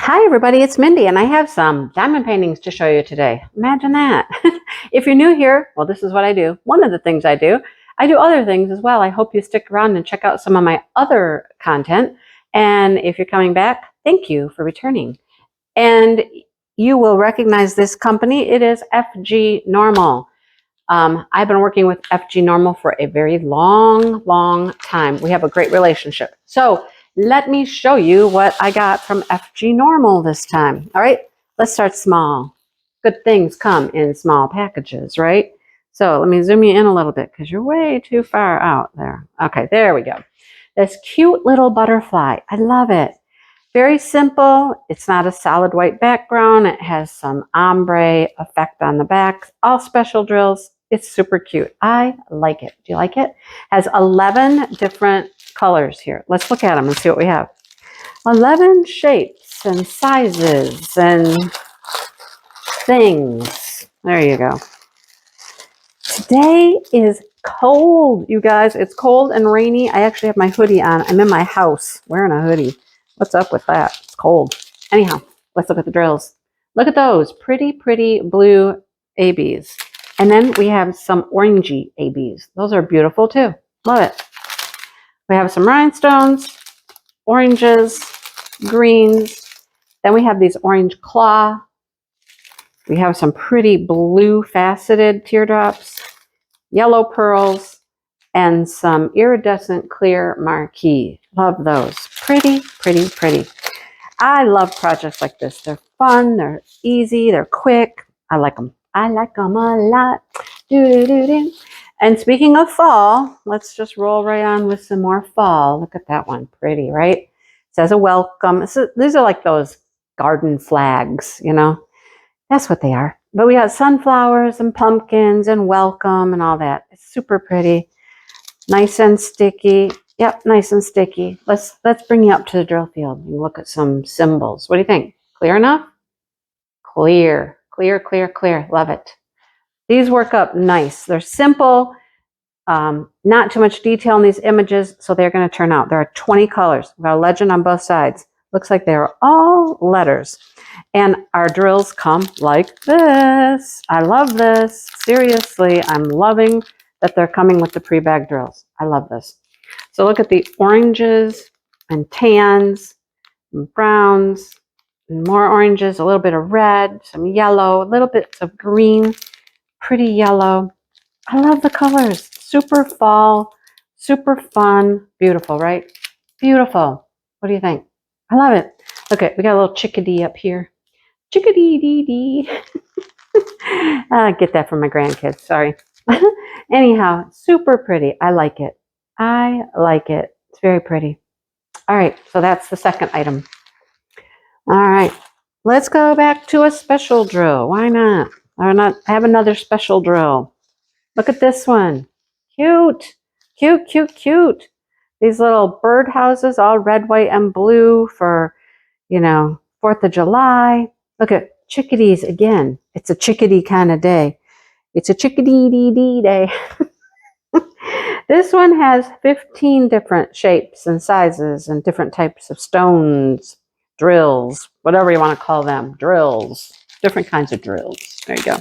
Hi everybody, it's Mindy and I have some diamond paintings to show you today. Imagine that. If you're new here, well, this is what I do. One of the things I do. I do other things as well. I hope you stick around and check out some of my other content. And if you're coming back, thank you for returning. And you will recognize this company. It is FGNORMAL. I've been working with FGNORMAL for a very long time. We have a great relationship. So let me show you what I got from FGNORMAL this time. All right, let's start small. Good things come in small packages, right? So let me zoom you in a little bit because you're way too far out there. Okay, there we go. This cute little butterfly. I love it. Very simple. It's not a solid white background. It has some ombre effect on the back. All special drills. It's super cute. I like it. Do you like it? Has 11 different colors here. Let's look at them and see what we have. 11 shapes and sizes and things. There you go. Today is cold, you guys. It's cold and rainy. I actually have my hoodie on. I'm in my house wearing a hoodie. What's up with that? It's cold. Anyhow, let's look at the drills. Look at those pretty blue ABs. And then we have some orangey ABs. Those are beautiful too. Love it. We have some rhinestones, oranges, greens. Then we have these orange claw. We have some pretty blue faceted teardrops, yellow pearls, and some iridescent clear marquee. Love those. Pretty. I love projects like this. They're fun, they're easy, they're quick. I like them. I like them a lot. Do. And speaking of fall, let's just roll right on with some more fall. Look at that one. Pretty, right? It says a welcome. These are like those garden flags, you know? That's what they are. But we got sunflowers and pumpkins and welcome and all that. It's super pretty. Nice and sticky. Yep, nice and sticky. Let's bring you up to the drill field and look at some symbols. What do you think? Clear enough? Clear. Love it. These work up nice. They're simple. Not too much detail in these images, so they're going to turn out. There are 20 colors. We've got a legend on both sides. Looks like they're all letters. And our drills come like this. I love this. Seriously, I'm loving that they're coming with the pre-bag drills. I love this. So look at the oranges and tans and browns and more oranges, a little bit of red, some yellow, a little bit of green, pretty yellow. I love the colors. Super fall, super fun. Beautiful, right? Beautiful. What do you think? I love it. Okay, we got a little chickadee up here. Chickadee-dee-dee. Get that from my grandkids, sorry. Anyhow, super pretty. I like it. It's very pretty. All right, so that's the second item. All right, let's go back to a special drill. Why not? Why not have another special drill? Look at this one. Cute. These little birdhouses, all red, white, and blue for, 4th of July. Look at chickadees again. It's a chickadee kind of day. It's a chickadee day. This one has 15 different shapes and sizes and different types of stones, drills, whatever you want to call them. Drills. Different kinds of drills. There you go.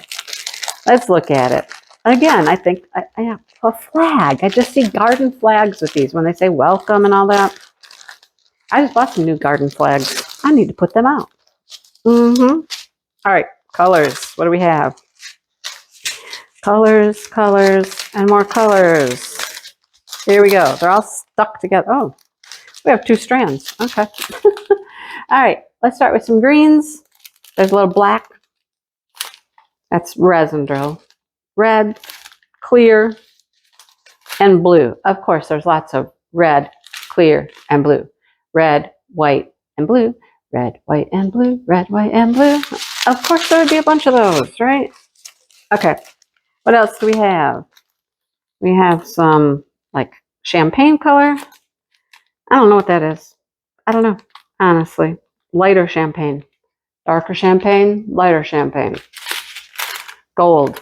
Let's look at it. Again, I think I have a flag. I just see garden flags with these when they say welcome and all that. I just bought some new garden flags. I need to put them out. All right, colors. What do we have? Colors, and more colors. Here we go. They're all stuck together. Oh, we have 2 strands. Okay. All right, let's start with some greens. There's a little black. That's resin drill. Red, clear, and blue. Of course, there's lots of red, clear, and blue. Red, white, and blue. Red, white, and blue. Red, white, and blue. Of course, there would be a bunch of those, right? Okay. What else do we have? We have some, like, champagne color. I don't know what that is. I don't know, honestly. Lighter champagne. Darker champagne. Lighter champagne. Gold.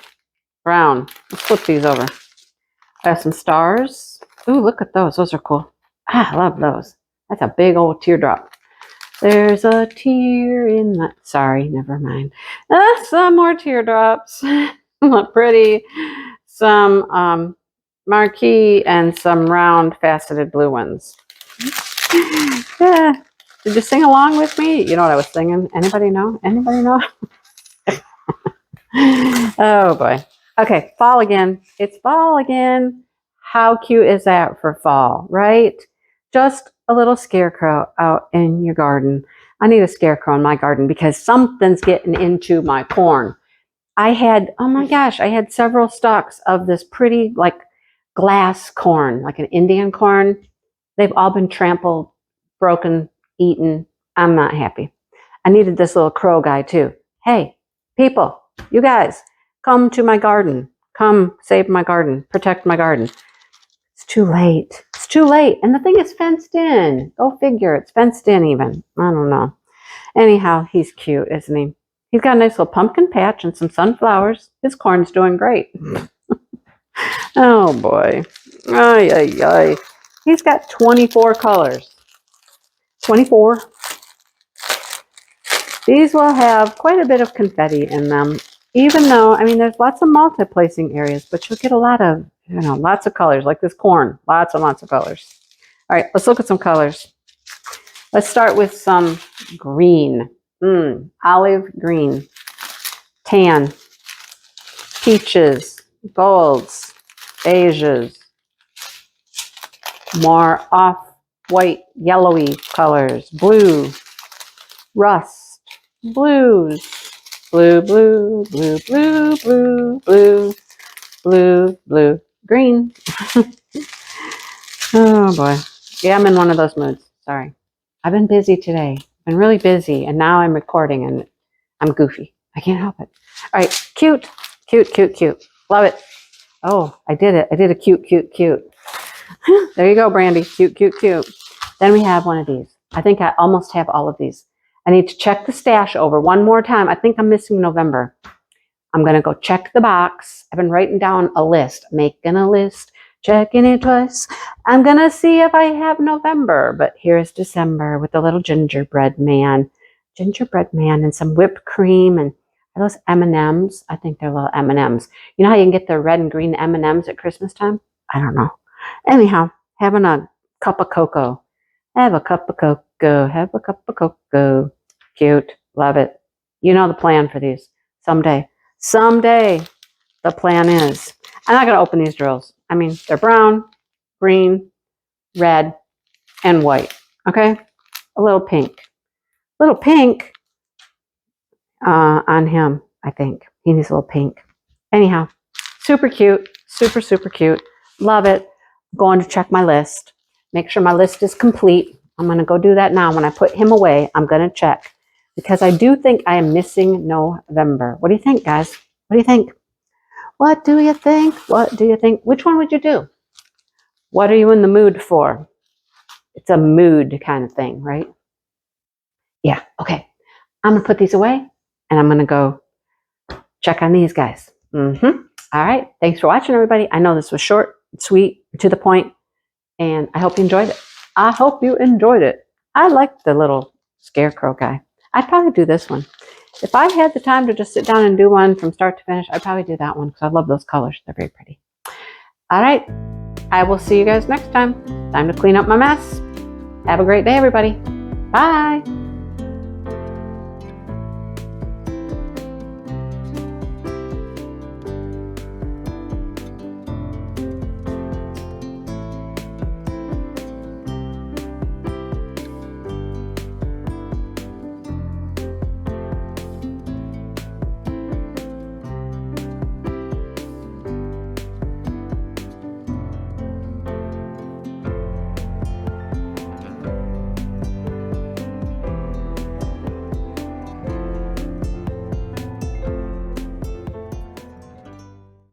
Brown. Let's flip these over. I have some stars. Ooh, look at those. Those are cool. I love those. That's a big old teardrop. There's a tear in my... Sorry, never mind. Some more teardrops. Pretty. Some marquee and some round faceted blue ones. Yeah. Did you sing along with me? You know what I was singing? Anybody know? Anybody know? Oh boy. Okay, fall again. It's fall again. How cute is that for fall, right? Just a little scarecrow out in your garden. I need a scarecrow in my garden because something's getting into my corn. I had, oh my gosh, I had several stalks of this pretty like glass corn, like an Indian corn. They've all been trampled, broken, eaten. I'm not happy. I needed this little crow guy too. Hey, people, you guys, come to my garden. Come save my garden, protect my garden. It's too late. It's too late. And the thing is fenced in. Go figure. It's fenced in even. I don't know. Anyhow, he's cute, isn't he? He's got a nice little pumpkin patch and some sunflowers. His corn's doing great. Oh boy. Ay, ay, ay. He's got 24 colors. 24. These will have quite a bit of confetti in them, even though, I mean, there's lots of multi-placing areas, but you'll get a lot of, lots of colors, like this corn. Lots and lots of colors. All right, let's look at some colors. Let's start with some green. Olive green, tan, peaches, golds, beiges, more off-white, yellowy colors, blue, rust, blues, blue, blue, blue, blue, blue, blue, blue, blue, green. Oh boy. Yeah, I'm in one of those moods. Sorry. I've been busy today. I've been really busy, and now I'm recording and I'm goofy. I can't help it. All right, cute, cute, cute, cute. Love it. Oh, I did it. I did a cute, cute, cute. There you go, Brandy. Cute, cute, cute. Then we have one of these. I think I almost have all of these. I need to check the stash over one more time. I think I'm missing November. I'm going to go check the box. I've been writing down a list, making a list, checking it twice. I'm going to see if I have November, but here's December with the little gingerbread man and some whipped cream and those M&Ms. I think they're little M&Ms. You know how you can get the red and green M&Ms at Christmas time? I don't know. Anyhow, having a cup of cocoa. Have a cup of cocoa. Have a cup of cocoa. Cute. Love it. You know the plan for these. Someday, the plan is. I'm not going to open these drills. I mean, they're brown, green, red, and white. Okay? A little pink. Little pink on him, I think. He needs a little pink. Anyhow, super cute. Super, super cute. Love it. Going to check my list. Make sure my list is complete. I'm going to go do that now. When I put him away, I'm going to check. Because I do think I am missing November. What do you think, guys? What do you think? What do you think? What do you think? Which one would you do? What are you in the mood for? It's a mood kind of thing, right? Yeah, okay. I'm going to put these away, and I'm going to go check on these guys. All right. Thanks for watching, everybody. I know this was short, sweet, to the point, and I hope you enjoyed it. I hope you enjoyed it. I like the little scarecrow guy. I'd probably do this one. If I had the time to just sit down and do one from start to finish, I'd probably do that one because I love those colors. They're very pretty. All right. I will see you guys next time. Time to clean up my mess. Have a great day, everybody. Bye.